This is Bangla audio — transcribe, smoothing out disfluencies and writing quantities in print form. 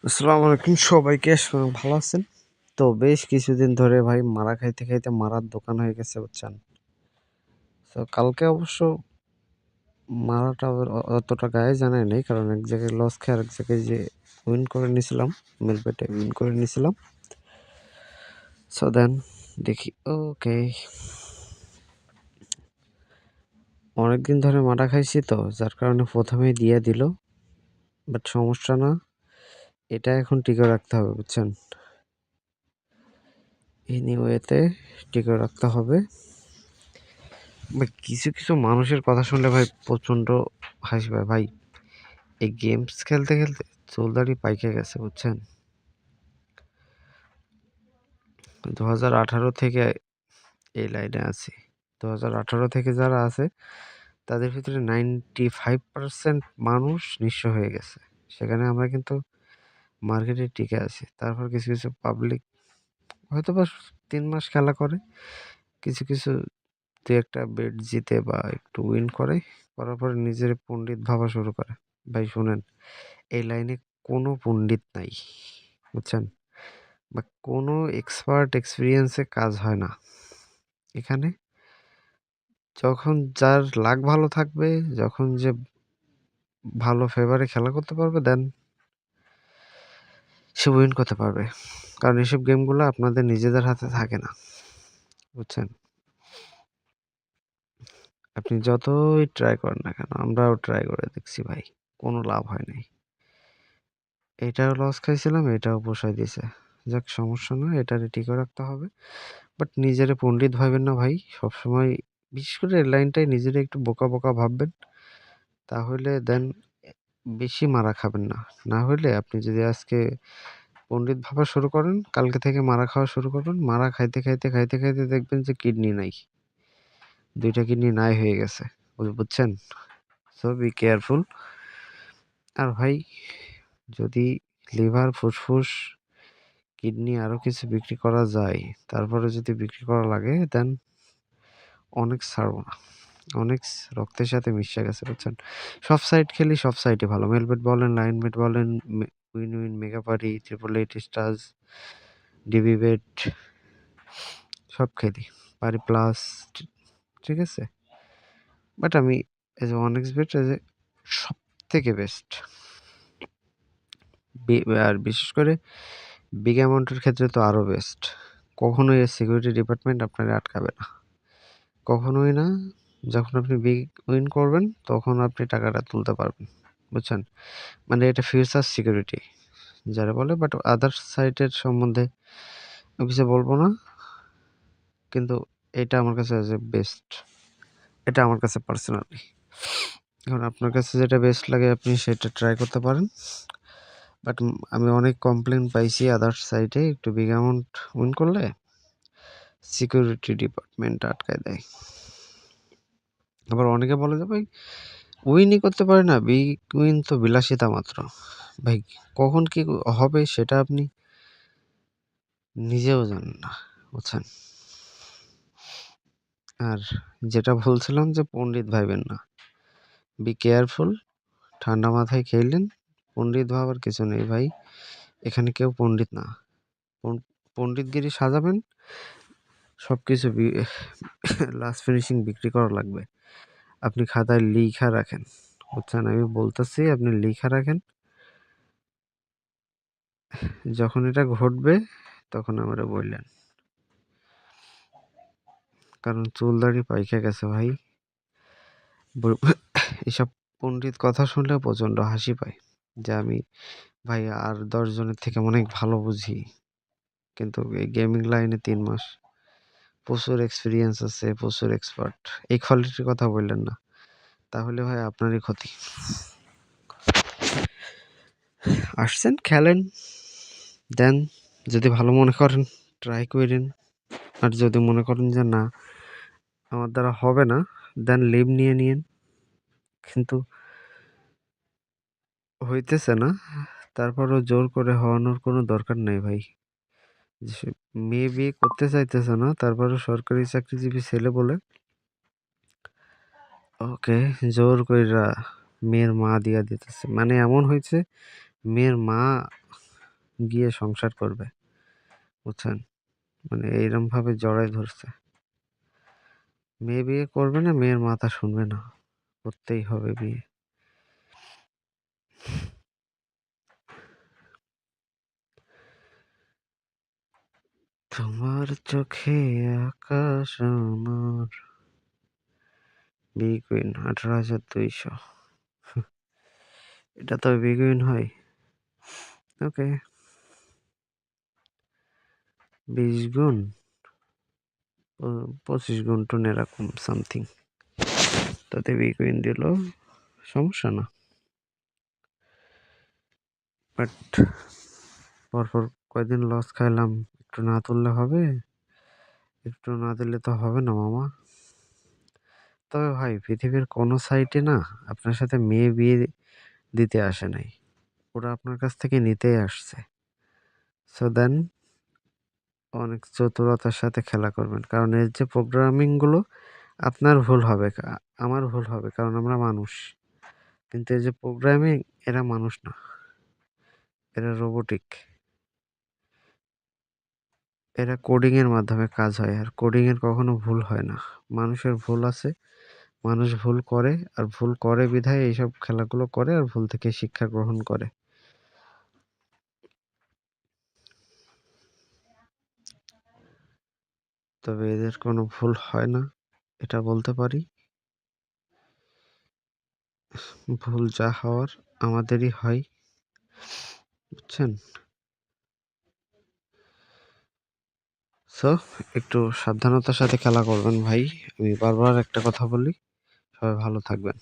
আসসালামু আলাইকুম সবাইকে। ভালো আছেন? তো বেশ কিছুদিন ধরে ভাই মারা খাইতে, খাইতে মারার দোকান হয়ে গেছে বুঝছেন? তো কালকে অবশ্য মারাটা অতটা গায়ে জানায় নাই। কারণ এক জায়গায় লস খেয়ে আরেক জায়গায় যে উইন করে নিছিলাম, মিলপেটে উইন করে নিছিলাম। সো দেন দেখি ওকে। অনেকদিন ধরে মারা খাইছি তো যার কারণে ১ম এই দিয়ে দিল। বাট সমস্যা না। এটা এখন টিকে রাখতে হবে বুঝছেন? এনিওয়েতে টিকে রাখতে হবে। ভাই কিছু, কিছু মানুষের কথা শুনলে ভাই প্রচণ্ড হাসি পায় ভাই। এই গেমস খেলতে, খেলতে চুল দাড়ি পাইকে গেছে বুঝছেন? ২০১৮ থেকে এই লাইনে আছি। ২০১৮ থেকে যারা আছে তাদের ভিতরে 95% মানুষ নিঃস্ব হয়ে গেছে। সেখানে আমরা কিন্তু মার্কেটে টিকে আছি। তারপর কিছু, কিছু পাবলিক হয়তোবা ৩ মাস খেলা করে। কিছু, কিছু ২-১ টা বেট জিতে বা একটু উইন করে। করার পরে নিজের পণ্ডিত ভাবা শুরু করে। ভাই শুনেন, এই লাইনে কোনো পণ্ডিত নাই। বুঝছেন? বা কোনো এক্সপার্ট এক্সপেরিয়েন্সে কাজ হয় না। এখানে যখন যার লাক ভালো থাকবে, যখন যে ভালো ফেভারে খেলা করতে পারবে দেন সে উইন করতে পারবে। কারণ এসব গেমগুলো আপনাদের নিজেদের হাতে থাকে না। বুঝছেন? আপনি যতই ট্রাই করেন না কেন, আমরাও ট্রাই করে দেখছি ভাই। কোনো লাভ হয় নাই। এটাও লস খাইছিলাম, এটাও পোষায় দিছে। যাক সমস্যা না, এটারে টিকে রাখতে হবে। বাট নিজেরে পণ্ডিত ভাবেন না ভাই। সবসময় বিশেষ করে এই লাইনটায় নিজেরে একটু বোকা, বোকা ভাববেন। তাহলে দেন বেশি মারা খাবেন না। না হইলে আপনি যদি আজকে পণ্ডিত ভাবা শুরু করেন, কালকে থেকে মারা খাওয়া শুরু করবেন। মারা খাইতে, খাইতে, খাইতে, খাইতে দেখবেন যে কিডনি নাই। ২ টা কিডনি নাই হয়ে গেছে। বুঝছেন? So be careful. আর ভাই যদি লিভার, ফুসফুস, কিডনি আরো কিছু বিক্রি করা যায়, তারপরে যদি বিক্রি করা লাগে দেন অনেক ছাড়বো না। অনেক রক্তের সাথে মিশে গেছে বুঝছেন? সব সাইট খেলি, সব সাইটই ভালো। মেলবেট বলেন, লাইনবেট বলেন, win win, Megapari, triple eight stars, DB bet সব খেলি। পারি প্লাস ঠিক আছে? বাট আমি as a one X bet as a সবথেকে বেস্ট। আর বিশেষ করে বিগ অ্যামাউন্টের ক্ষেত্রে তো আরো বেস্ট। কখনোই এর সিকিউরিটি ডিপার্টমেন্ট আপনারে আটকাবে না। কখনোই না। যখন আপনি বিগ উইন করবেন তখন আপনি টাকাটা তুলতে পারবেন। বুঝছেন? মানে এটা ফিউচার সিকিউরিটি যারা বলে। বাট আদার্স সাইটের সম্বন্ধে আমি কিছু বলবো না। কিন্তু এটা আমার কাছে অ্যাজ এ বেস্ট। এটা আমার কাছে পার্সোনালি। এখন আপনার কাছে যেটা বেস্ট লাগে আপনি সেটা ট্রাই করতে পারেন। বাট আমি অনেক কমপ্লেইন পাইছি আদার্স সাইটে একটু বিগ অ্যামাউন্ট উইন করলে সিকিউরিটি ডিপার্টমেন্ট আটকায় দেয়। আবার অনেকে বলে যে ভাই উইনই করতে পারে না, বিগ উইন তো বিলাসিতা মাত্র। ভাই কখন কি হবে সেটা আপনি নিজেও জানেন না। বুঝছেন? আর যেটা বলছিলাম যে পণ্ডিত ভাইবেন না। Be careful. ঠান্ডা মাথায় খেললেন। পণ্ডিত ভাবার কিছু নেই ভাই। এখানে কেউ পণ্ডিত না। পণ্ডিতগিরি সাজাবেন। সবকিছু লাস্ট ফিনিশিং বিক্রি করা লাগবে। আপনি খাতায় লিখা রাখেন। বুঝছেন? আমি বলতেছি আপনি লিখা রাখেন। যখন এটা ঘটবে তখন আমারে বললেন। কারণ চুল দাড়ি পাইকে গেছে ভাই। এসব পণ্ডিত কথা শুনলে প্রচণ্ড হাসি পায়। যে আমি ভাই আর ১০ জনের থেকে অনেক ভালো বুঝি। কিন্তু এই গেমিং লাইনে ৩ মাস। প্রচুর এক্সপেরিয়েন্স আছে, প্রচুর এক্সপার্ট। এই কোয়ালিটির কথা বললেন না। তাহলে ভাই আপনারই ক্ষতি। আসছেন খেলেন। দেন যদি ভালো মনে করেন ট্রাই কইরেন। আর যদি মনে করেন যে না আমার দ্বারা হবে না দেন লিভ নিয়ে নিয়েন। কিন্তু হইতেছে না, তারপরও জোর করে হওয়ানোর কোনো দরকার নেই ভাই। যে মেয়ে বিয়ে করতে চাইতেছে না, তারপরেও সরকারি চাকরিজীবী ছেলে বলে ওকে জোর কইরা মেয়ের মা দিয়া দিতেছে। মানে এমন হয়েছে মেয়ের মা গিয়ে সংসার করবে, বুঝছেন? মানে এইরমভাবে জড়ায় ধরছে। মেয়ে বিয়ে করবে না, মেয়ের মাথা শুনবে না, করতেই হবে বিয়ে। তোমার চোখে আকাশ আমার। বিগুইন 18,200। এটা তো বিগুইন হয়। ওকে, 20 গুণ 25 গুণ টুন এরকম সামথিং, তাতে বিগুইন দিল, সমস্যা না। বাট পরপর কয়দিন লস খাইলাম, একটু না তুললে হবে? একটু না দিলে তো হবে না মামা। তবে ভাই পৃথিবীর কোনো সাইটে না আপনার সাথে মেয়ে বিয়ে দিতে আসে নাই, ওরা আপনার কাছ থেকে নিতেই আসছে। সো দেন অনেক চতুরতার সাথে খেলা করবেন, কারণ এর যে প্রোগ্রামিংগুলো আপনার ভুল হবে, আমার ভুল হবে, কারণ আমরা মানুষ। কিন্তু এই যে প্রোগ্রামিং, এরা মানুষ না, এরা রোবোটিক। এরা কোডিং এর মাধ্যমে কাজ হয়, আর কোডিং এর কখনো ভুল হয় না। মানুষের ভুল আছে, মানুষ ভুল করে, আর ভুল করে বিধায় এইসব খেলাগুলো করে, আর ভুল থেকে শিক্ষা গ্রহণ করে। তবে এদের কোনো ভুল হয় না, এটা বলতে পারি। ভুল যা হওয়ার আমাদেরই হয়, বুঝছেন? সো একটু সাবধানতার সাথে খেলা করবেন ভাই। আমি বারবার একটা কথা বলি, সবাই ভালো থাকবেন।